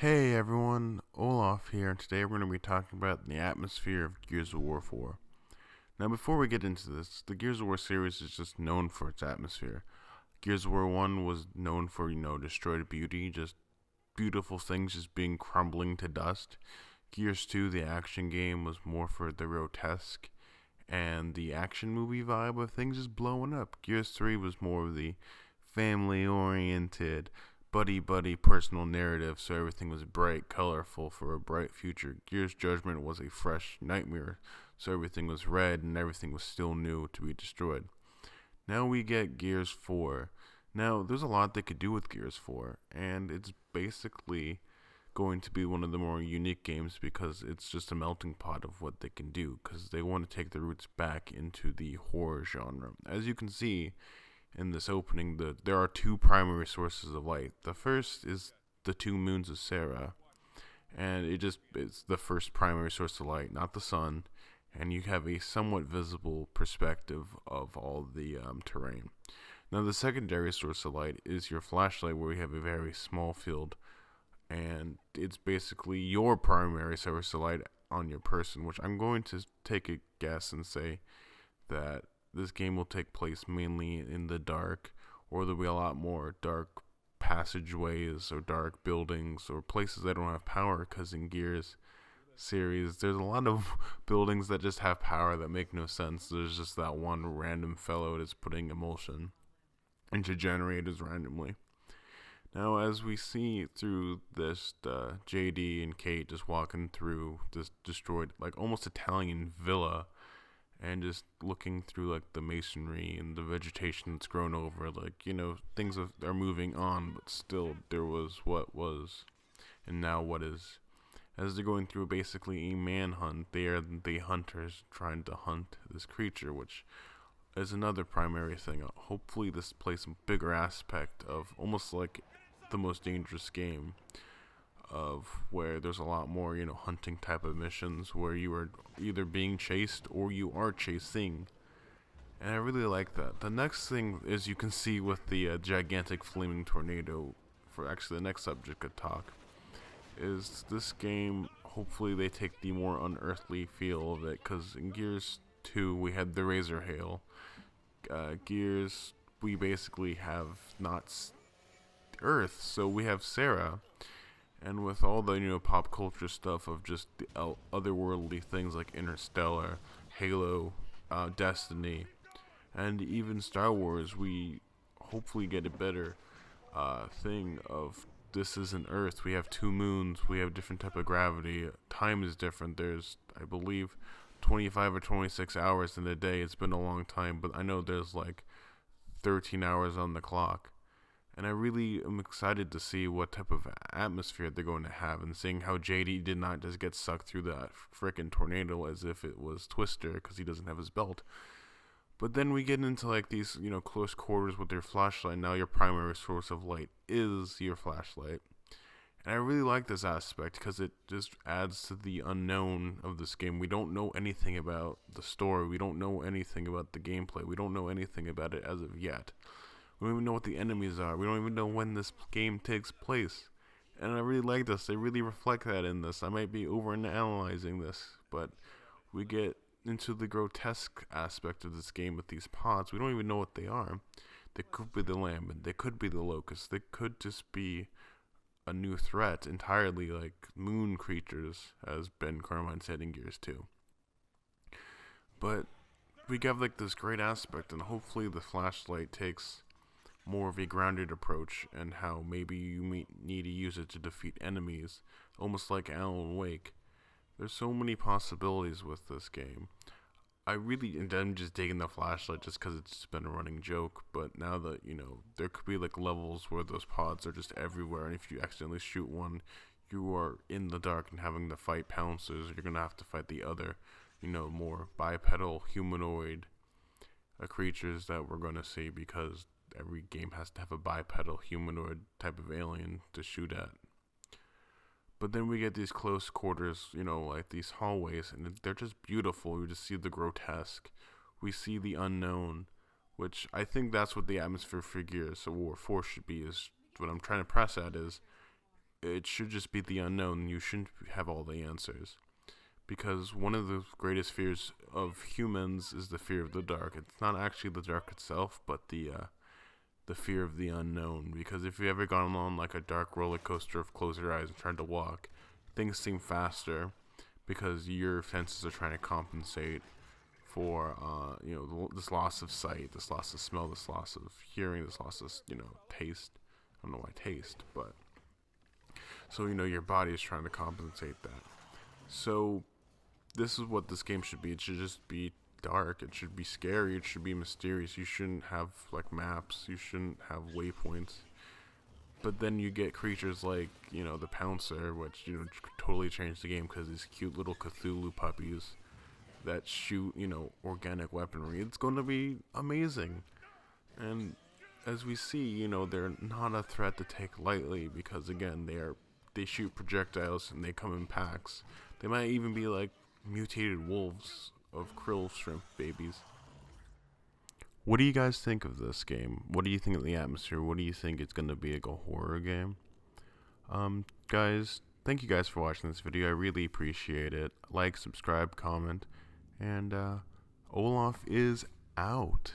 Hey everyone, Olaf here, and today we're going to be talking about the atmosphere of Gears of War 4. Now, before we get into this, the Gears of War series is just known for its atmosphere. Gears of War 1 was known for, destroyed beauty, just beautiful things just being crumbling to dust. Gears 2, the action game, was more for the grotesque and the action movie vibe of things just blowing up. Gears 3 was more of the family oriented, buddy buddy personal narrative, so everything was bright, colorful for a bright future. Gears Judgment was a fresh nightmare, so everything was red and everything was still new to be destroyed. Now we get Gears 4. Now, there's a lot they could do with Gears 4, and it's basically going to be one of the more unique games because it's just a melting pot of what they can do because they want to take their roots back into the horror genre. As you can see in this opening, there are two primary sources of light. The first is the two moons of Sarah, and it's the first primary source of light, not the sun, and you have a somewhat visible perspective of all the terrain. Now, the secondary source of light is your flashlight, where you have a very small field, and it's basically your primary source of light on your person, which I'm going to take a guess and say that this game will take place mainly in the dark, or there'll be a lot more dark passageways or dark buildings or places that don't have power, because in Gears series there's a lot of buildings that just have power that make no sense. There's just that one random fellow that's putting emulsion into generators randomly. Now, as we see through this, JD and Kate just walking through this destroyed, like almost Italian villa, and just looking through like the masonry and the vegetation that's grown over, like things are moving on, but still there was what was, and now what is. As they're going through basically a manhunt, they are the hunters trying to hunt this creature, which is another primary thing. Hopefully, this plays a bigger aspect of almost like the most dangerous game, of where there's a lot more, hunting type of missions where you are either being chased or you are chasing. And I really like that. The next thing is you can see with the gigantic flaming tornado, for actually the next subject could talk, is this game, hopefully they take the more unearthly feel of it, because in Gears 2 we had the Razor Hail. Gears, we basically have not Earth, so we have Sarah, and with all the pop culture stuff of just the otherworldly things like Interstellar, Halo, Destiny, and even Star Wars, we hopefully get a better thing of this isn't Earth. We have two moons. We have different type of gravity. Time is different. There's, I believe, 25 or 26 hours in a day. It's been a long time, but I know there's like 13 hours on the clock. And I really am excited to see what type of atmosphere they're going to have, and seeing how JD did not just get sucked through that frickin' tornado as if it was Twister, because he doesn't have his belt. But then we get into like these, close quarters with your flashlight. Now your primary source of light is your flashlight. And I really like this aspect because it just adds to the unknown of this game. We don't know anything about the story. We don't know anything about the gameplay. We don't know anything about it as of yet. We don't even know what the enemies are. We don't even know when this game takes place. And I really like this. They really reflect that in this. I might be overanalyzing this, but we get into the grotesque aspect of this game with these pods. We don't even know what they are. They could be the Lambent. They could be the Locust. They could just be a new threat entirely, like moon creatures, as Ben Carmine said in Gears 2. But we have like this great aspect, and hopefully the flashlight takes more of a grounded approach, and how maybe you need to use it to defeat enemies, almost like Alan Wake. There's so many possibilities with this game. And I'm just digging the flashlight just because it's been a running joke, but now that, there could be like levels where those pods are just everywhere, and if you accidentally shoot one, you are in the dark and having to fight pouncers. You're going to have to fight the other, more bipedal humanoid creatures that we're going to see, because every game has to have a bipedal humanoid type of alien to shoot at. But then we get these close quarters, like these hallways, and they're just beautiful. We just see the grotesque. We see the unknown, which I think that's what the atmosphere for Gears of War 4 should be. Is what I'm trying to press at is it should just be the unknown. You shouldn't have all the answers. Because one of the greatest fears of humans is the fear of the dark. It's not actually the dark itself, but the fear of the unknown. Because if you've ever gone on like a dark roller coaster of close your eyes and tried to walk, things seem faster because your senses are trying to compensate for this loss of sight, this loss of smell, this loss of hearing, this loss of taste. I don't know why taste, but so your body is trying to compensate that. So this is what this game should be. It should just be dark. It should be scary. It should be mysterious. You shouldn't have like maps. You shouldn't have waypoints. But then you get creatures like the Pouncer, which totally changed the game because these cute little Cthulhu puppies that shoot organic weaponry. It's going to be amazing. And as we see, they're not a threat to take lightly because again they shoot projectiles and they come in packs. They might even be like mutated wolves of krill shrimp babies. What do you guys think of this game? What do you think of the atmosphere? What do you think it's going to be, like a horror game? Guys, thank you guys for watching this video. I really appreciate it. Like, subscribe, comment, and Olaf is out.